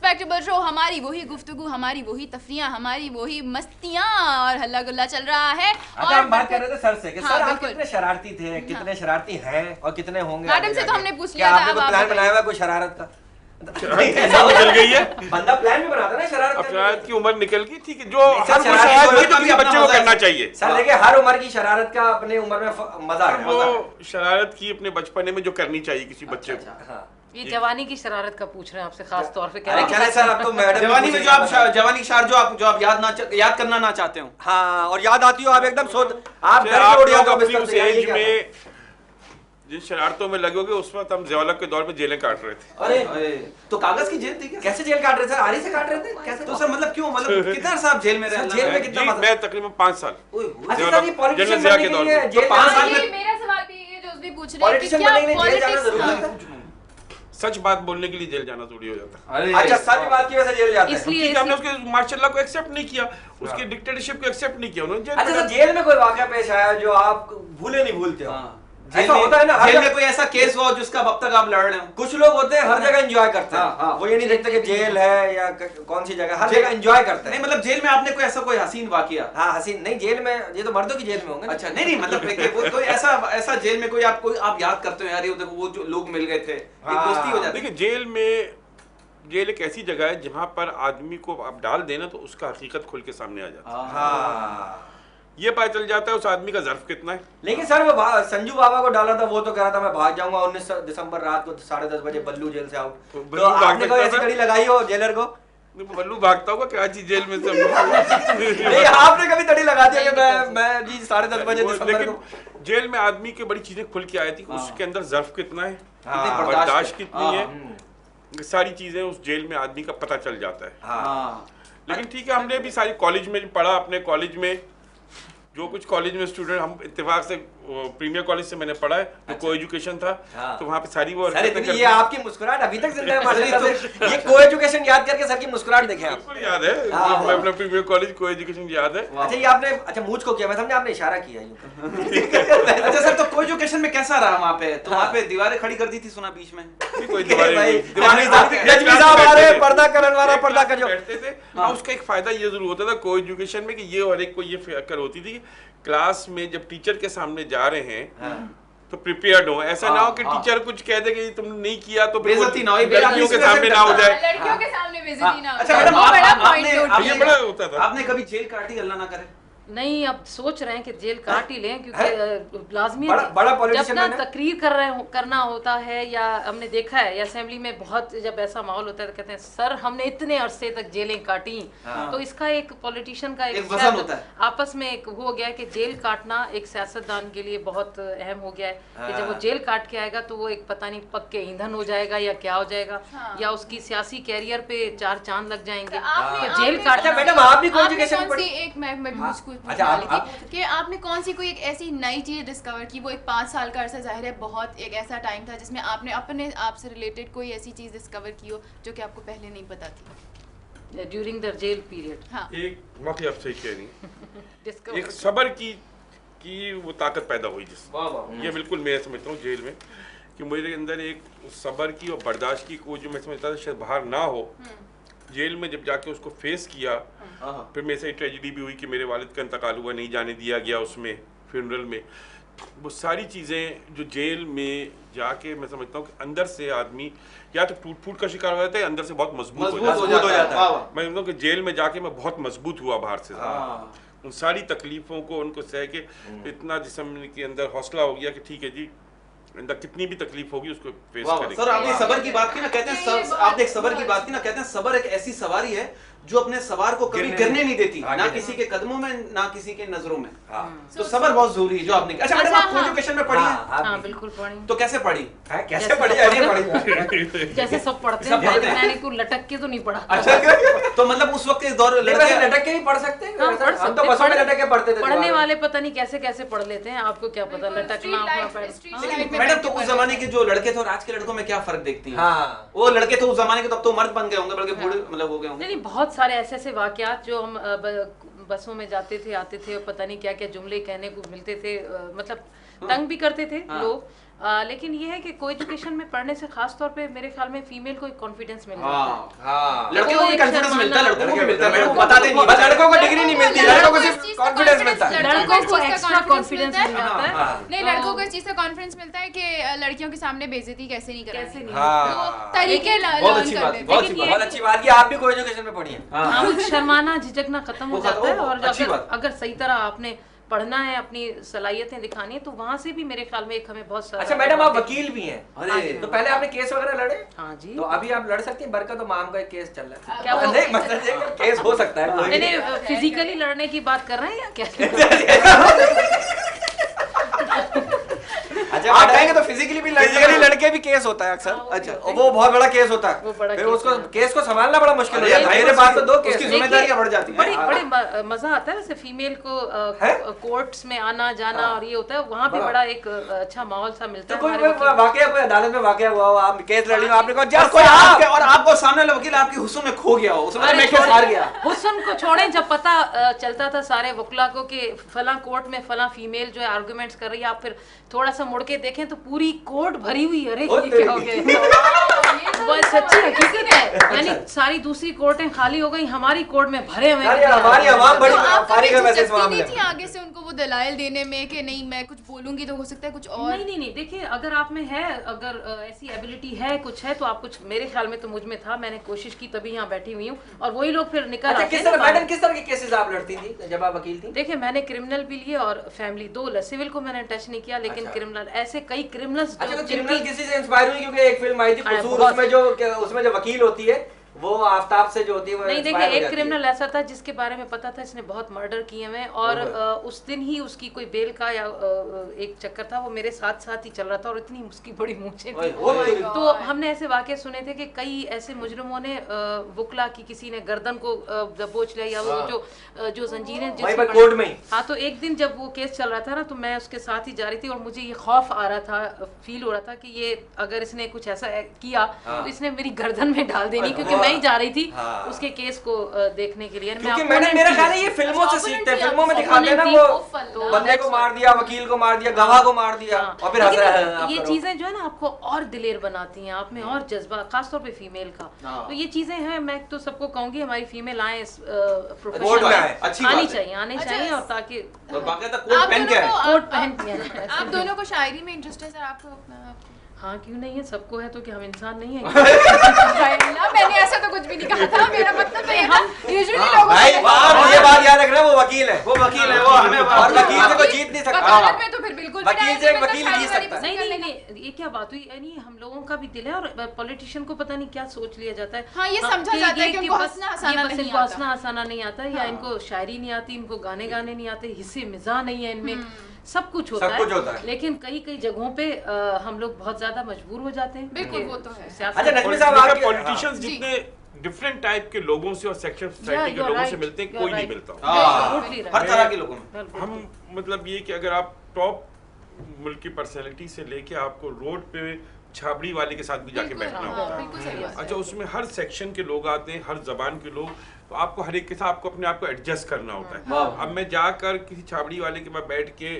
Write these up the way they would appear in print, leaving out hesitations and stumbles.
Respectable show, हमारी वही गुफ्तगू, हमारी वही तफरियां, हमारी वही मस्तियां और हल्ला गुल्ला चल रहा है। अच्छा, हम बात कर रहे थे सर से कि हाँ, सर आप बिल्कुल। कितने शरारती थे, कितने शरारती हैं और कितने होंगे? मैडम से तो हमने पूछ लिया क्या था, आपने अब कोई आप प्लान बताइए। बनाया हुआ है कोई शरारत का? चल गई है। बंदा प्लान भी बनाता है ना शरारत अब करने शरारत की। की उम्र निकल गई, ठीक है, जो सर, हर कोई शरारत शरारत कोई वही तो तो किसी अपना बच्चे को मजा है। करना चाहिए। सर देखिए, हर उम्र की शरारत का अपने उम्र में मजा है। वो शरारत की अपने बचपने में जो करनी चाहिए किसी बच्चे को। हाँ। ये जवानी की शरारत का पूछ रहे हैं आपसे खास तौर पे, कह अरे रहे हैं चले सर, अब तो मैडम जवानी में जो आप जवानी की शार जो आप याद करना ना चाहते हो। हाँ, और याद आती हो आप एकदम सोच, आप डर के आप उड़ लोग जाते हो अपनी बिस्तर उस से, ये एज क्या में जिन शरारतों में लगोगे उस वक्त हम ज़ियाउलक के दौर में जेलें काट रहे थे। अरे तो कागज की जेल थी क्या? कैसे जेल काट रहे थे? आरी से काट रहे थे कैसे? तो सर मतलब क्यों, मतलब कितना अर्सा आप जेल में रहे? जेल में कितना जी, मजा? मैं तकरीबन 5 साल। अच्छा सर, ये पॉलिटिशियन जनरल बनने के के दौर लिए में। जेल तो 5 में- साल ये में मेरा सवाल भी ये जो उसने पूछ रहे हैं कि पॉलिटिशियन क्या बनने के लिए जेल जाना पॉलिटिक्स, जरूरी हाँ, है? सच बात बोलने के लिए जेल जाना जरूरी हो जाता है। अच्छा, सच बात की वजह से जेल जाते हैं। इसलिए ठीक है, हमने उसके मार्शल को एक्सेप्ट नहीं किया, उसके डिक्टेटरशिप को एक्सेप्ट नहीं किया, उन्होंने जेल अच्छा में सर, जेल में कोई वाकया पेश आया जो आप भूले नहीं भूलते हो? ऐसा होता है ना, हर जेल में जगह- कोई ऐसा केस हुआ जिसका अब तक आप लड़ रहे हो? कुछ लोग होते हैं हर जगह एंजॉय करते हैं। हाँ। वो ये नहीं देखते कि जेल है या कौन सी जगह, हर जगह एंजॉय करते नहीं हैं। मतलब जेल में आपने कोई ऐसा कोई हसीन वाकया? हाँ, हसीन नहीं, जेल में ये तो मर्दों की जेल में होंगे ना। अच्छा, नहीं मतलब कोई ऐसा जेल में कोई आप याद करते हो यार, ये देखो वो जो लोग मिल गए थे, एक हाँ। दोस्ती हो जाती है। देखिए, जेल एक ऐसी जगह है जहाँ पर आदमी को आप डाल देना तो उसका हकीकत खुल के सामने आ जाता है। हाँ, ये पता चल जाता है उस आदमी का ज़र्फ कितना है। लेकिन सर वो संजू बाबा को डाला था, वो तो कह रहा था मैं भाग जाऊंगा 19 दिसंबर रात को 10:30 बजे बल्लू जेल से आउट। तो तो बल्लू भाग आपने कोई सकता ऐसी था? कड़ी लगाई हो जेलर को? बल्लू भागता होगा कराची जेल में से। नहीं, आपने कभी तड़ी लगा दिया कि मैं जी 10:30 बजे दिसंबर लेकिन को? जेल में आदमी की बड़ी चीजें खुल के आई थी, उसके अंदर ज़र्फ कितना है, हाँ, बर्दाश्त कितनी है, हम्म। सारी चीजें उस जेल में आदमी का पता चल जाता है। हाँ। लेकिन ठीक है, हमने भी सारी कॉलेज में पढ़ा, अपने कॉलेज में जो कुछ कॉलेज में स्टूडेंट, हम इत्तेफाक से प्रीमियर कॉलेज से मैंने पढ़ा है, तो को एजुकेशन था, हाँ। तो वहाँ पे सारी वो सर हरकतें इतनी करते ये आपकी मुस्कुराहट अभी तक जिंदा है माशाल्लाह से। ये को एजुकेशन याद करके सर की मुस्कुराहट देखें आप। बिल्कुल याद है। हाँ। मैं अपना प्रीमियर कॉलेज को एजुकेशन याद है। अच्छा, ये आपने अच्छा मूझ को किया, मैं समझा आपने इशारा किया यूं। अच्छा सर, तो को एजुकेशन में कैसा रहा वहाँ पे? तो हाँ। वहाँ पे दीवारें खड़ी कर दी थी सुना बीच में? नहीं, कोई भाई, दीवारें रजवी साहब आ रहे हैं, पर्दा करन वाला पर्दा कर जो। बैठते थे। हाँ, उसका एक फायदा ये जरूर होता था को एजुकेशन में कि ये और एक को ये फिक्र होती थी कि क्लास में जब टीचर के सामने जा रहे हैं तो प्रिपेयर्ड हो, ऐसा ना हो कि टीचर कुछ कह दे कि तुमने नहीं किया तो बेइज्जती ना हो, लड़कियों के सामने ना हो जाए। लड़कियों के सामने बेइज्जती ना हो। अच्छा मैडम, वो बड़ा आपने point होता है। ये बड़ा होता था। आपने कभी जेल काटी, अल्लाह ना करे? नहीं, अब सोच रहे हैं कि जेल काट ही लें, क्योंकि लाजमी बड़ा जब politician ना है ना? तकरीर करना होता है, या हमने देखा है या असेंबली में बहुत जब ऐसा माहौल होता है तो कहते हैं सर हमने इतने अरसे तक जेलें काटी। तो इसका एक पॉलिटिशियन का एक वजन होता है। आपस में एक हो गया है कि जेल काटना एक सियासतदान के लिए बहुत अहम हो गया है कि जब वो जेल काट के आएगा तो वो एक पता नहीं पक्के ईंधन हो जाएगा या क्या हो जाएगा, या उसकी सियासी कैरियर पे 4 चांद लग जाएंगे। आपने- तो जेल आपने- काटना। अच्छा मैडम, आप भी को आपने एजुकेशन कौन पढ़ी? सी एक मैं मुझको अच्छा, पूछने वाली आप- थी कि आपने कौन सी कोई एक ऐसी नई चीज डिस्कवर की? वो एक 5 साल का अरसा जाहिर है बहुत एक ऐसा टाइम था जिसमें आपने अपने आप से रिलेटेड कोई ऐसी चीज डिस्कवर की हो जो कि आपको पहले नहीं पता थी। ड्यूरिंग द जेल पीरियड हाँ, एक वाकई आप सही कह रही हैं। डिस्कवर एक सबर की वो ताकत पैदा हुई जिस वाह वाह। ये बिल्कुल मैं समझता हूँ जेल में कि मेरे अंदर एक सबर की और बर्दाश्त की वो जो मैं समझता था शायद बाहर ना हो, जेल में जब जाके उसको फेस किया, फिर मेरे से ट्रेजिडी भी हुई कि मेरे वालिद का इंतकाल हुआ, नहीं जाने दिया गया उसमें फ्यूनरल में। वो सारी चीज़ें जो जेल में जाके मैं समझता हूँ कि अंदर से आदमी या तो टूट फूट का शिकार हो जाता है, अंदर से बहुत मजबूत हो जाता है। मैं समझता हूँ कि जेल में जाके मैं बहुत मजबूत हुआ बाहर से। उन सारी तकलीफ़ों को उनको सह के इतना जिस्म के अंदर हौसला हो गया कि ठीक है जी, अंदर कितनी भी तकलीफ होगी उसको फेस करेंगे। सर आपने सबर की बात की ना, कहते हैं आपने एक सबर की बात की ना, कहते हैं सबर एक ऐसी सवारी है जो अपने सवार को कभी गिरने नहीं देती, ना किसी के कदमों में ना किसी के नजरों में। तो सबर बहुत जरूरी है जो आपने। अच्छा मैडम, आप एजुकेशन में पढ़ी हैं? हाँ बिल्कुल पढ़ी। तो कैसे पढ़ी? कैसे पढ़ी? ऐसे पढ़ी? जैसे सब पढ़ते सब हैं, पढ़ते हैं। मैंने को लटक के तो नहीं पढ़ा। अच्छा, तो मतलब उस वक्त के दौर वैसे लटक के भी पढ़ सकते हैं। हाँ, पढ़ हम तो सकते बसों में हैं। लटक के पढ़ते थे। पढ़ने वाले पता नहीं कैसे कैसे पढ़ लेते हैं, आपको क्या पता लटकना अपना पैर। लेकिन मैडम, तो उस जमाने के जो लड़के थे और आज के लड़कों में क्या फर्क देखती हैं? हाँ। वो लड़के थे उस जमाने के, तब तो मर्द बन गए होंगे, बल्कि बूढ़े मतलब हो गए होंगे। नहीं, बहुत सारे ऐसे ऐसे वाकयात जो हम बसों में जाते थे आते थे और पता नहीं क्या क्या जुमले कहने को मिलते थे, मतलब तंग भी करते थे लोग, लेकिन ये है कि को एजुकेशन में पढ़ने से खास तौर पे मेरे ख्याल में फीमेल को एक कॉन्फिडेंस मिल जाता है। लड़कियों को भी कॉन्फिडेंस मिलता है, लड़कों को भी मिलता है, मैडम बताते नहीं, बस लड़कों को डिग्री नहीं मिलती, लड़कों को सिर्फ कॉन्फिडेंस मिलता है। लड़कों को एक्स्ट्रा कॉन्फिडेंस मिल जाता है। नहीं, लड़कों को इस चीज का कॉन्फिडेंस मिलता है कि लड़कियों के सामने बेइज्जती कैसे नहीं करनी, कैसे नहीं। हाँ, तरीके बहुत अच्छी बात, बहुत अच्छी बात की आप भी को एजुकेशन में पढ़ी है। हाँ, शर्माना झिझकना खत्म हो जाता है, और अच्छी बात। अगर सही तरह आपने पढ़ना है, अपनी सलाहियतें दिखानी है, तो वहाँ से भी मेरे ख्याल में एक हमें बहुत सारा। अच्छा मैडम, आप वकील भी हैं, अरे तो पहले आपने केस वगैरह लड़े? हाँ जी। तो अभी आप लड़ सकती हैं? बरकत और माम का एक केस चल रहा है, क्या वो नहीं मतलब ये कि केस हो सकता है कोई भी। नहीं, फिजिकली लड़ने की बात कर रहे हैं या क्या? अच्छा, आप कहेंगे तो फिजिकली भी फिजिकली लड़के भी केस होता है अक्सर। अच्छा, और वो बहुत बड़ा केस होता है, वो बड़ा फिर केस उसको है। केस को संभालना बड़ा मुश्किल हो अरे जाता है। मेरे पास तो 2 केस उसकी हैं। जिम्मेदारियां बढ़ जाती हैं। बड़े मजा आता है वैसे फीमेल को कोर्ट्स में आना जाना, और ये होता है वहाँ भी बड़ा एक अच्छा माहौल सा मिलता तो है। कोई हमारे वकील- वाकया, कोई अदालत में वाकया हुआ हो, आप केस लड़ी हो, आपने कहा और जज कोई साहब, और आपको सामने वाला वकील आपकी हुस्न में खो गया हो, उसमें अरे मैं केस हार गया। हुस्न को छोड़ें, जब पता चलता था सारे वकला को कि फला कोर्ट में फला फीमेल जो है आर्गुमेंट्स कर रही है, आप फिर थोड़ा सा मुड़ के देखें तो पूरी कोर्ट भरी हुई। अरे ये क्या हो गया? वो सच्ची हकीकत है, यानी सारी दूसरी कोर्टें खाली हो गई, हमारी कोर्ट में भरे हुए अरे हमारी आवाम बड़ी फारिग है वैसे इस मामले नहीं थी आगे से उनको वो दलाइल देने में कि नहीं मैं कुछ बोलूंगी तो हो सकता है कुछ और। नहीं, देखिए अगर आप में है, अगर ऐसी एबिलिटी है, कुछ है, तो आप कुछ, मेरे ख्याल में तो मुझ में था, मैंने कोशिश की तभी यहाँ बैठी हुई हूँ, और वही लोग फिर निकल अच्छा, आते किस हैं तरह ना मैडम, बाहर। किस तरह के केसेस आप लड़ती थी जब आप वकील थी? देखिए मैंने क्रिमिनल भी लिए और फैमिली, 2 सिविल को मैंने टच नहीं किया, लेकिन अच्छा। क्रिमिनल ऐसे कई क्रिमिनल्स अच्छा, तो क्रिमिनल किसी से इंस्पायर हुई? क्योंकि एक फिल्म आई थी अरे कसूर, बहुत- उसमें जो वकील होती है वो आफ्ताब से जो होती है वो नहीं, inspire देखिए हो एक जाती है। क्रिमिनल ऐसा था जिसके बारे में पता था इसने बहुत मर्डर किए हुए हैं, और उस दिन ही उसकी कोई बेल का या एक चक्कर था, वो मेरे साथ साथ ही चल रहा था, और इतनी उसकी बड़ी मूंछें थी। तो हमने ऐसे वाकये सुने थे कि कई ऐसे मुजरिमों ने वकला की किसी ने गर्दन को दबोच लिया, या वो जो जंजीरें जिससे कोर्ट में ही। हाँ, तो एक दिन जब वो केस चल रहा था ना, तो मैं उसके साथ ही जा रही थी, और मुझे ये खौफ आ रहा था, फील हो रहा था कि ये अगर इसने कुछ ऐसा किया तो इसने मेरी गर्दन में डाल देनी, क्योंकि मैं ही जा रही थी उसके केस को देखने के लिए। क्योंकि मैंने, मेरा ख्याल है ये फिल्मों से सीखते हैं, फिल्मों में दिखाते हैं ना वो बंदे को मार दिया, वकील को मार दिया, गवाह को मार दिया, और फिर हंस रहा है। ये चीजें जो है ना आपको और दिलेर बनाती हैं, आप में और जज्बा, खासतौर पे फीमेल का। तो ये चीजें हैं, मैं तो सबको कहूंगी हमारी फीमेल आए इस प्रोफेशन में, आनी चाहिए, और ताकि कोट पहन के कोट पहन के। आप दोनों को शायरी में इंटरेस्ट है सर? आपको अपना हाँ, क्यों नहीं है, सबको है, तो कि हम इंसान नहीं है? मैंने ऐसा तो कुछ भी नहीं कहा था, मेरा मतलब ये था यूजुअली लोगों भाई आप ये बात याद रखना, वो वकील है, वो हमें और वकील से कोई जीत नहीं सकता। वकालत में तो फिर बिल्कुल भी वकील से एक वकील जीत सकता है। नहीं, ये क्या बात हुई? यानी हम लोगों का भी दिल है, और पॉलिटिशियन को पता नहीं क्या सोच लिया जाता है। हाँ, ये समझा जाता है कि उनको हंसना हंसाना नहीं आता। हंसना हंसाना नहीं आता, या इनको शायरी नहीं आती, इनको गाने नहीं आते, हिस्से मिजाह नहीं है इनमें, सब कुछ होता है, लेकिन कई जगहों पे हम लोग बहुत ज्यादा मजबूर हो जाते हैं। बिल्कुल, वो तो है। अच्छा नजमी साहब, आप पॉलिटिशियंस जितने डिफरेंट टाइप के लोगों से और सेक्शन सोसाइटी के लोगों से मिलते हैं, कोई नहीं मिलता। हर तरह के लोगों में हम मतलब ये कि अगर आप टॉप मुल्क की पर्सनैलिटी से लेके आपको रोड पे छाबड़ी वाले के साथ भी जाके बैठना होता है। अच्छा, उसमें हर सेक्शन के लोग आते हैं, हर जबान के लोग, तो आपको हर एक के साथ आपको अपने आप को एडजस्ट करना होता है। अब मैं जाकर किसी छाबड़ी वाले के पास बैठ के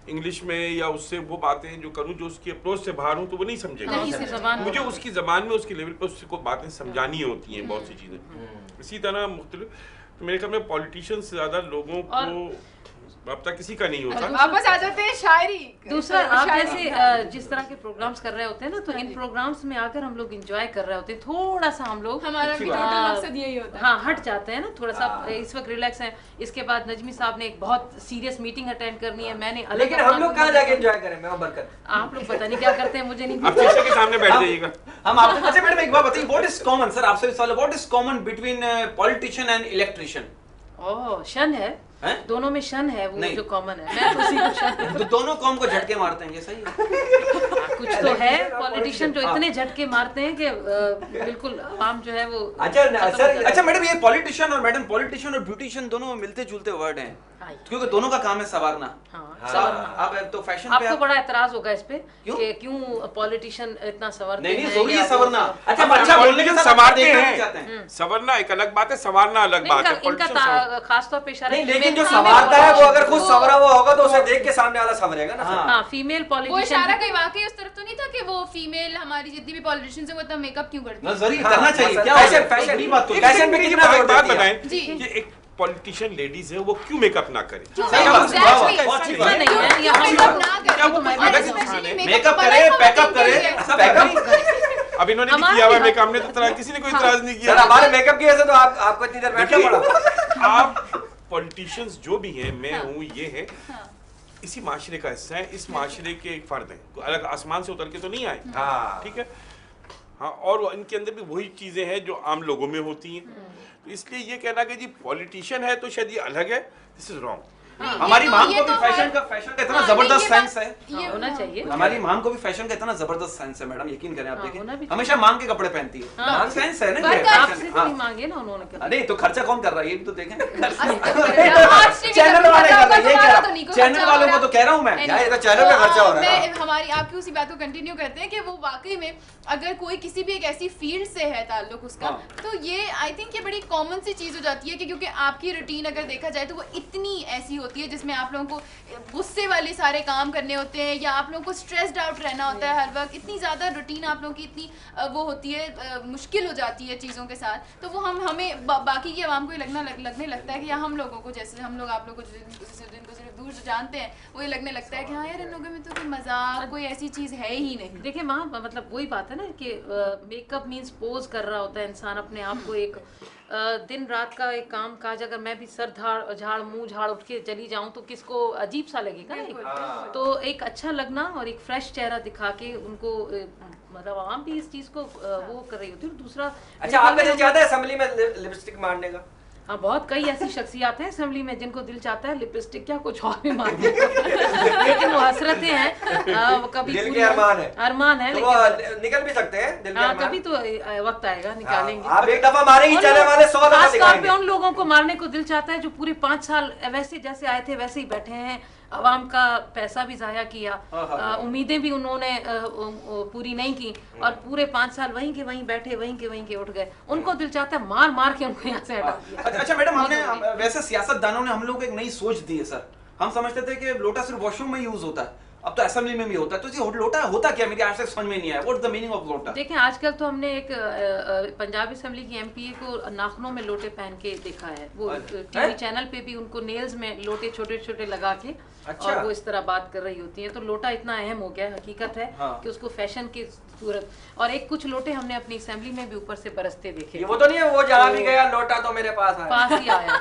इंग्लिश में या उससे वो बातें जो करूं जो उसकी अप्रोच से बाहर हूं, तो वो नहीं समझेगा। मुझे उसकी जबान में, उसकी लेवल पर उसको बातें समझानी होती हैं, बहुत सी चीजें। इसी तरह मुख्तलिफ, तो मेरे ख्याल में पॉलिटिशियन से ज्यादा लोगों को अब तक किसी का नहीं होता। वापस आ जाते हैं शायरी। दूसरा, आप जैसे जिस तरह के प्रोग्राम्स कर रहे होते हैं ना, तो इन प्रोग्राम्स में आकर हम लोग एंजॉय कर रहे होते हैं, थोड़ा सा हम लोग, हमारा भी टोटल मकसद यही होता है। हाँ, हट जाते हैं ना थोड़ा सा, इस वक्त रिलैक्स हैं। इसके बाद नजमी साहब ने एक बहुत सीरियस मीटिंग अटेंड करनी है, मैंने अलग, लेकिन हम लोग कहाँ जाके एंजॉय करें? मैं और बरकत, आप लोग पता नहीं क्या करते हैं, मुझे नहीं आप शीशे के सामने बैठ जाइएगा। हम आपको अच्छा मैडम एक बात बताइए, व्हाट इज कॉमन, सर आपसे सवाल है, what is common between politician and electrician? Oh, shun है, दोनों में शन है, वो जो कॉमन है, मैं तो उसी को शन। तो दोनों कौम को झटके मारते हैं, ये सही है? कुछ तो है पॉलिटिशियन जो इतने झटके मारते हैं कि बिल्कुल आम जो है वो। अच्छा सर, अच्छा मैडम, ये पॉलिटिशियन और मैडम, पॉलिटिशियन और ब्यूटिशियन दोनों मिलते जुलते वर्ड हैं। आई, क्योंकि दोनों का काम है संवारना। अब तो फैशन आपको बड़ा एतराज होगा इस पे कि क्यों पॉलिटिशियन इतना संवरते हैं। नहीं जरूरी है संवरना। अच्छा बोलने के संवारते हैं, संवरना एक अलग बात है, संवारना अलग बात है। इनका खासतौर पे इशारा, लेकिन जो संवारता है वो अगर खुद संवरा हुआ होगा तो उसे देख के सामने वाला संवरेगा ना। हाँ, फीमेल पॉलिटिशियन। वो इशारा कहीं वाकई उस तरफ तो नहीं था कि वो फीमेल हमारी जितनी भी पॉलिटिशियंस है वो इतना मेकअप क्यों करती है? जरूरी करना चाहिए। क्या फैशन पे कितना जोर बात देती है? बताएं कि एक पॉलिटिशियन लेडीज है वो क्यों मेकअप ना करे? मेकअप करे, पैकअप करे, अब इन्होंने भी किया हुआ मेकअप, हमने तो किसी ने कोई इतराज नहीं किया। हमारे मेकअप की वजह से तो आपको इतनी देर बैठना पड़ा। आप पॉलिटिशियंस जो भी हैं, मैं हूँ, ये है, इसी माशरे का हिस्सा है, इस माशरे के एक फर्द हैं, अलग आसमान से उतर के तो नहीं आए। ठीक है, हाँ, और इनके अंदर भी वही चीजें हैं जो आम लोगों में होती हैं। तो इसलिए ये कहना कि जी पॉलिटिशियन है तो शायद ये अलग है, दिस इज रॉन्ग। हमारी माम को भी फैशन का इतना जबरदस्त सेंस है, होना चाहिए। हमारी माम को भी फैशन का इतना जबरदस्त सेंस है मैडम, यकीन करें। आप देखें हमेशा मांग के कपड़े पहनती है, सेंस है ना। आपसे नहीं मांगे ना उन्होंने। नहीं तो खर्चा कौन कर रहा है ये भी तो देखें। चैनल वाले कर रहे हैं, चैनल वालों को तो कह रहा हूँ मैं, ये तो चैनल पे खर्चा हो रहा है। हमारी आपकी उसी बात को कंटिन्यू करते हैं कि वो वाकई में अगर कोई किसी भी एक ऐसी फील्ड से है ताल्लुक उसका, तो ये आई थिंक ये बड़ी कॉमन सी चीज हो जाती है कि क्योंकि आपकी रूटीन अगर देखा जाए तो वो इतनी ऐसी होती है जिसमें आप लोगों को गुस्से वाले सारे काम करने होते हैं या आप लोगों को स्ट्रेस्ड आउट रहना होता है हर वक्त, इतनी ज़्यादा रूटीन आप लोगों की इतनी वो होती है, मुश्किल हो जाती है चीज़ों के साथ। तो वो हमें बाकी की आवाम को लगने लगता है कि हम लोगों को, जैसे हम लोग आप लोग को जिनको सिर्फ दूर से जानते हैं, वो ये लगने लगता है कि हाँ यार इन लोगों में तो कोई मजाक, कोई ऐसी चीज़ है ही नहीं। देखिए वहाँ मतलब वही बात है ना कि मेकअप मीन्स पोज कर रहा होता है इंसान अपने आप को, एक दिन रात का एक काम काज, अगर मैं भी सर झाड़ मुंह झाड़ उठ के चली जाऊं तो किसको अजीब सा लगेगा ना। तो एक अच्छा लगना और एक फ्रेश चेहरा दिखा के उनको, मतलब आवाम भी इस चीज को वो कर रही होती है। दूसरा, अच्छा आपका दिल चाहता है असेंबली में लिपस्टिक मारने का? हाँ, बहुत कई ऐसी शख्सियात हैं असेंबली में जिनको दिल चाहता है लिपस्टिक क्या कुछ और भी मार दे, लेकिन वो हसरतें हैं, कभी दिल के अरमान है, तो लेकिन निकल भी सकते हैं दिल के अरमान। कभी तो वक्त आएगा निकालेंगे। आप एक दफा मारेंगी, चले वाले 100 दफा खासतौर पे उन लोगों को मारने को दिल चाहता है जो पूरे 5 साल वैसे जैसे आए थे वैसे ही बैठे हैं, अवाम का पैसा भी जाया किया, उम्मीदें भी उन्होंने पूरी नहीं की और पूरे 5 साल वहीं के वहीं बैठे, वहीं के उठ गए। उनको दिल चाहता है मार मार के उनको यहाँ से हटा दिया। अच्छा मैडम, हमने वैसे सियासतदानों ने हम लोग को एक नई सोच दी है सर। हम समझते थे कि लोटा सिर्फ वॉशरूम में यूज होता है, अब तो असेंबली में भी होता है। तो ये लोटा होता क्या, मेरी आज तक समझ में नहीं आया। व्हाट्स द मीनिंग ऑफ लोटा? देखें आजकल तो हमने एक पंजाब असेंबली की एमपीए को नाखूनों में लोटे पहन के देखा है, वो टीवी चैनल पे भी उनको नेल्स में लोटे छोटे छोटे लगा के, और वो इस तरह बात कर रही होती है। तो लोटा इतना अहम हो गया, हकीकत है कि उसको फैशन की सूरत। और एक कुछ लोटे हमने अपनी असेंबली में भी ऊपर से बरसते देखे। वो तो नहीं है वो जहाँ भी गया लोटा तो मेरे पास ही आया।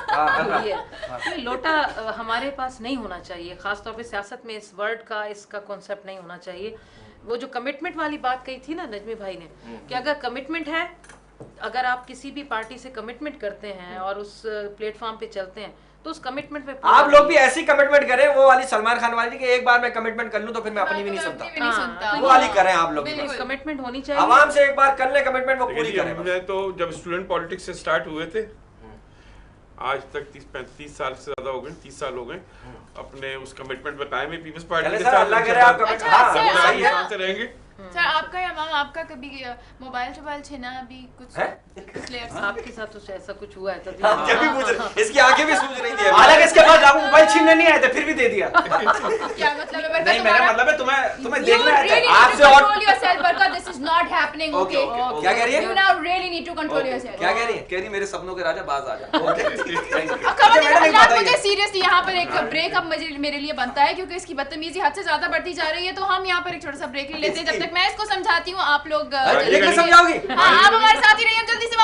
तो लोटा हमारे पास नहीं होना चाहिए, खासतौर पे सियासत में इस वर्ड का, इसका कॉन्सेप्ट नहीं होना चाहिए। वो जो कमिटमेंट वाली बात कही थी ना नजमी भाई ने, कि अगर कमिटमेंट है, अगर आप किसी भी पार्टी से कमिटमेंट करते हैं और उस प्लेटफॉर्म पे चलते हैं तो उस कमिटमेंट पे आप लोग भी ऐसी कमिटमेंट करें, वो वाली सलमान खान वाली कि एक बार मैं कमिटमेंट कर लूं तो फिर मैं अपनी भी नहीं सुनता, वो वाली करें आप लोग। कमिटमेंट होनी चाहिए, आवाम से एक बार कर ले कमिटमेंट, वो पूरी करें। मैं तो जब स्टूडेंट पॉलिटिक्स से स्टार्ट हुए थे, आज तक 30-35 साल से ज्यादा हो गए, 30 साल हो गए, अपने उस कमिटमेंट पे कायम है पीपल्स पार्टी के साथ। अल्लाह करे आप कमिटमेंट रहेंगे। सर आपका या मैम आपका कभी मोबाइल छीना भी कुछ आपके साथ तो ऐसा कुछ हुआ है? क्या भी पूछ रहे, इसकी आंखें भी सूझ रही थी। हालांकि इसके बाद आपको मोबाइल छीनने नहीं आए थे, फिर भी दे दिया। क्या मतलब है? नहीं मेरा मतलब है तुम्हें देखना है आपसे। और control yourself Barkat, this is not happening. Okay क्या कह रही है? You now really need to control yourself. क्या कह रही है? कह रही मेरे सपनों के राजा बाज आ जा। मुझे सीरियसली यहाँ पर एक ब्रेक अब मेरे लिए बनता है, क्योंकि इसकी बदतमीजी हद से ज्यादा बढ़ती जा रही है। तो हम यहाँ पर एक छोटा सा ब्रेक ले लेते हैं, जब तक मैं इसको समझाती हूँ। आप लोग समझाओगी? आप हमारे साथ ही रहिए, जल्दी से